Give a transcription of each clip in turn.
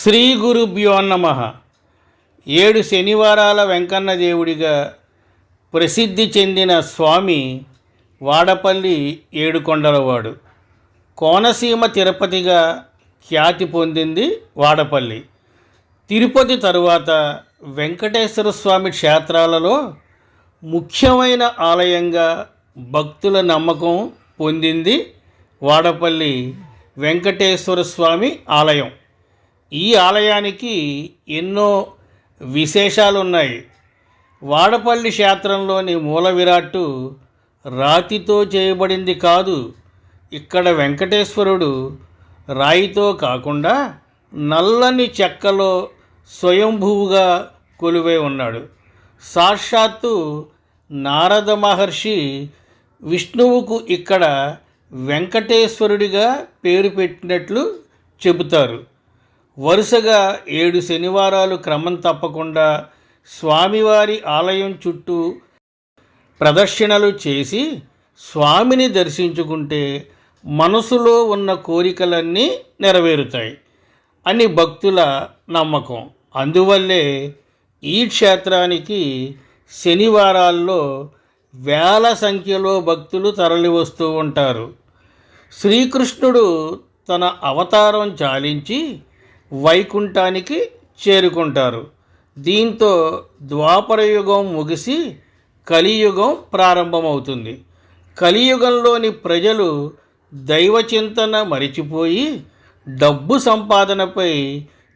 శ్రీ గురుభ్యో నమః. 7 శనివారాల వెంకన్న దేవుడిగా ప్రసిద్ధి చెందిన స్వామి వాడపల్లి ఏడుకొండలవాడు. కోనసీమ తిరుపతిగా ఖ్యాతి పొందింది వాడపల్లి. తిరుపతి తరువాత వెంకటేశ్వర స్వామి క్షేత్రాలలో ముఖ్యమైన ఆలయంగా భక్తుల నమ్మకం పొందింది వాడపల్లి వెంకటేశ్వర స్వామి ఆలయం. ఈ ఆలయానికి ఎన్నో విశేషాలున్నాయి. వాడపల్లి క్షేత్రంలోని మూల విరాట్టు రాతితో చేయబడింది కాదు. ఇక్కడ వెంకటేశ్వరుడు రాయితో కాకుండా నల్లని చెక్కలో స్వయంభువుగా కొలువై ఉన్నాడు. సాక్షాత్తు నారద మహర్షి విష్ణువుకు ఇక్కడ వెంకటేశ్వరుడిగా పేరు పెట్టినట్లు చెబుతారు. వరుసగా 7 శనివారాలు క్రమం తప్పకుండా స్వామివారి ఆలయం చుట్టూ ప్రదక్షిణలు చేసి స్వామిని దర్శించుకుంటే మనసులో ఉన్న కోరికలన్నీ నెరవేరుతాయి అని భక్తుల నమ్మకం. అందువల్లే ఈ క్షేత్రానికి శనివారాల్లో వేల సంఖ్యలో భక్తులు తరలివస్తూ ఉంటారు. శ్రీకృష్ణుడు తన అవతారం చాలించి వైకుంఠానికి చేరుకుంటారు. దీంతో ద్వాపరయుగం ముగిసి కలియుగం ప్రారంభమవుతుంది. కలియుగంలోని ప్రజలు దైవచింతన మరిచిపోయి డబ్బు సంపాదనపై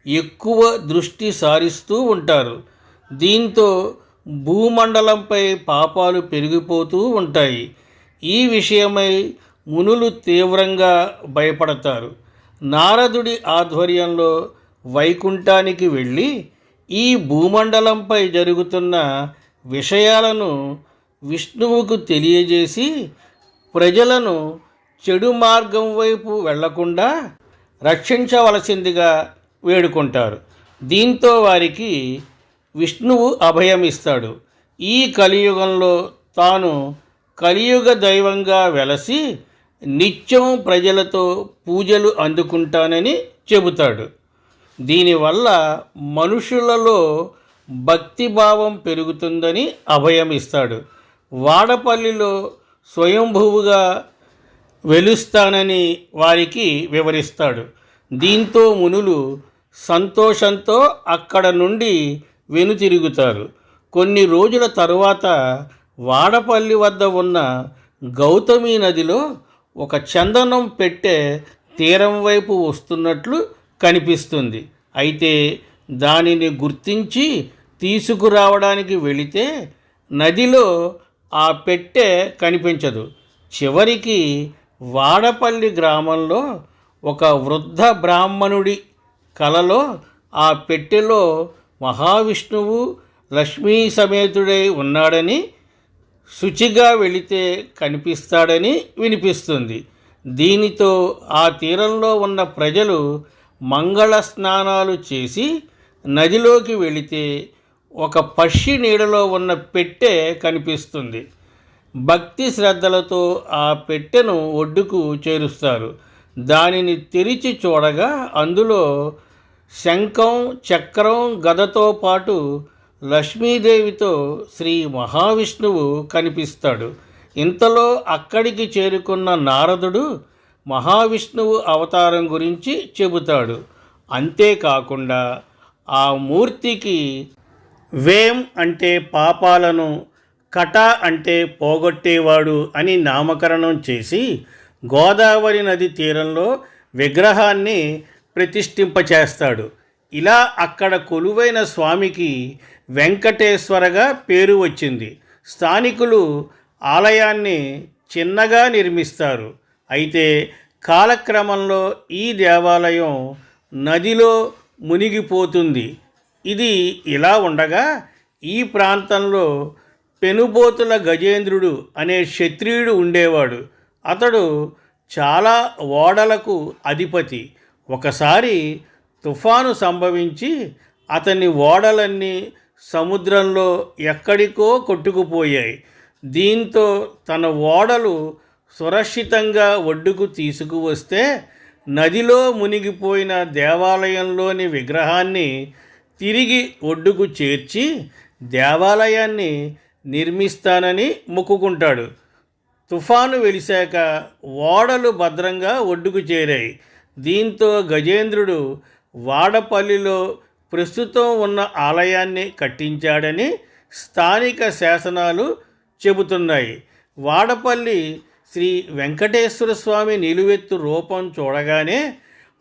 ఎక్కువ దృష్టి సారిస్తూ ఉంటారు. దీంతో భూమండలంపై పాపాలు పెరిగిపోతూ ఉంటాయి. ఈ విషయమై మునులు తీవ్రంగా భయపడతారు. నారదుడి ఆధ్వర్యంలో వైకుంఠానికి వెళ్ళి ఈ భూమండలంపై జరుగుతున్న విషయాలను విష్ణువుకు తెలియజేసి ప్రజలను చెడు మార్గం వైపు వెళ్లకుండా రక్షించవలసిందిగా వేడుకుంటారు. దీంతో వారికి విష్ణువు అభయమిస్తాడు. ఈ కలియుగంలో తాను కలియుగ దైవంగా వెలసి నిత్యం ప్రజలతో పూజలు అందుకుంటానని చెబుతాడు. దీనివల్ల మనుషులలో భక్తిభావం పెరుగుతుందని అభయమిస్తాడు. వాడపల్లిలో స్వయంభువుగా వెలుస్తానని వారికి వివరిస్తాడు. దీంతో మునులు సంతోషంతో అక్కడ నుండి వెనుతిరుగుతారు. కొన్ని రోజుల తరువాత వాడపల్లి వద్ద ఉన్న గౌతమి నదిలో ఒక చందనం పెట్టె తీరం వైపు వస్తున్నట్లు కనిపిస్తుంది. అయితే దానిని గుర్తించి తీసుకురావడానికి వెళితే నదిలో ఆ పెట్టె కనిపించదు. చివరికి వాడపల్లి గ్రామంలో ఒక వృద్ధ బ్రాహ్మణుడి కలలో ఆ పెట్టెలో మహావిష్ణువు లక్ష్మీ సమేతుడై ఉన్నాడని, శుచిగా వెళితే కనిపిస్తాడని వినిపిస్తుంది. దీనితో ఆ తీరంలో ఉన్న ప్రజలు మంగళ స్నానాలు చేసి నదిలోకి వెళితే ఒక పక్షి నీడలో ఉన్న పెట్టె కనిపిస్తుంది. భక్తి శ్రద్ధలతో ఆ పెట్టెను ఒడ్డుకు చేరుస్తారు. దానిని తెరిచి చూడగా అందులో శంఖం, చక్రం, గదతో పాటు లక్ష్మీదేవితో శ్రీ మహావిష్ణువు కనిపిస్తాడు. ఇంతలో అక్కడికి చేరుకున్న నారదుడు మహావిష్ణువు అవతారం గురించి చెబుతాడు. అంతేకాకుండా ఆ మూర్తికి వేం అంటే పాపాలను, కట అంటే పోగొట్టేవాడు అని నామకరణం చేసి గోదావరి నది తీరంలో విగ్రహాన్ని ప్రతిష్ఠింపచేస్తాడు. ఇలా అక్కడ కొలువైన స్వామికి వెంకటేశ్వరగా పేరు వచ్చింది. స్థానికులు ఆలయాన్ని చిన్నగా నిర్మిస్తారు. అయితే కాలక్రమంలో ఈ దేవాలయం నదిలో మునిగిపోతుంది. ఇది ఇలా ఉండగా ఈ ప్రాంతంలో పెనుబోతుల గజేంద్రుడు అనే క్షత్రియుడు ఉండేవాడు. అతడు చాలా ఓడలకు అధిపతి. ఒకసారి తుఫాను సంభవించి అతని ఓడలన్నీ సముద్రంలో ఎక్కడికో కొట్టుకుపోయాయి. దీంతో తన ఓడలు సురక్షితంగా ఒడ్డుకు తీసుకువస్తే నదిలో మునిగిపోయిన దేవాలయంలోని విగ్రహాన్ని తిరిగి ఒడ్డుకు చేర్చి దేవాలయాన్ని నిర్మిస్తానని మొక్కుకుంటాడు. తుఫాను వెలిశాక ఓడలు భద్రంగా ఒడ్డుకు చేరాయి. దీంతో గజేంద్రుడు వాడపల్లిలో ప్రస్తుతం ఉన్న ఆలయాన్ని కట్టించాడని స్థానిక శాసనాలు చెబుతున్నాయి. వాడపల్లి శ్రీ వెంకటేశ్వర స్వామి నిలువెత్తు రూపం చూడగానే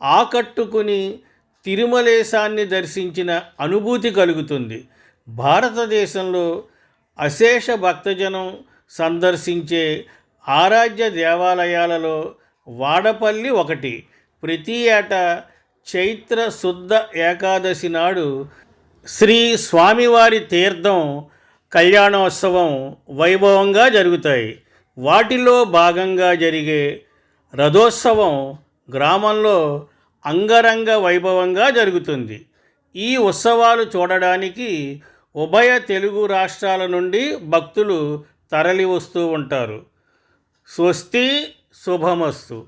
ఆకట్టుకుని తిరుమలేశాన్ని దర్శించిన అనుభూతి కలుగుతుంది. భారతదేశంలో అశేష భక్తజనం సందర్శించే ఆరాధ్య దేవాలయాలలో వాడపల్లి ఒకటి. ప్రతి ఏటా చైత్ర శుద్ధ ఏకాదశి నాడు శ్రీ స్వామివారి తీర్థం కళ్యాణోత్సవం వైభవంగా జరుగుతాయి. వాటిలో భాగంగా జరిగే రథోత్సవం గ్రామంలో అంగరంగ వైభవంగా జరుగుతుంది. ఈ ఉత్సవాలు చూడడానికి ఉభయ తెలుగు రాష్ట్రాల నుండి భక్తులు తరలి వస్తూ ఉంటారు. స్వస్తి శుభమస్తు.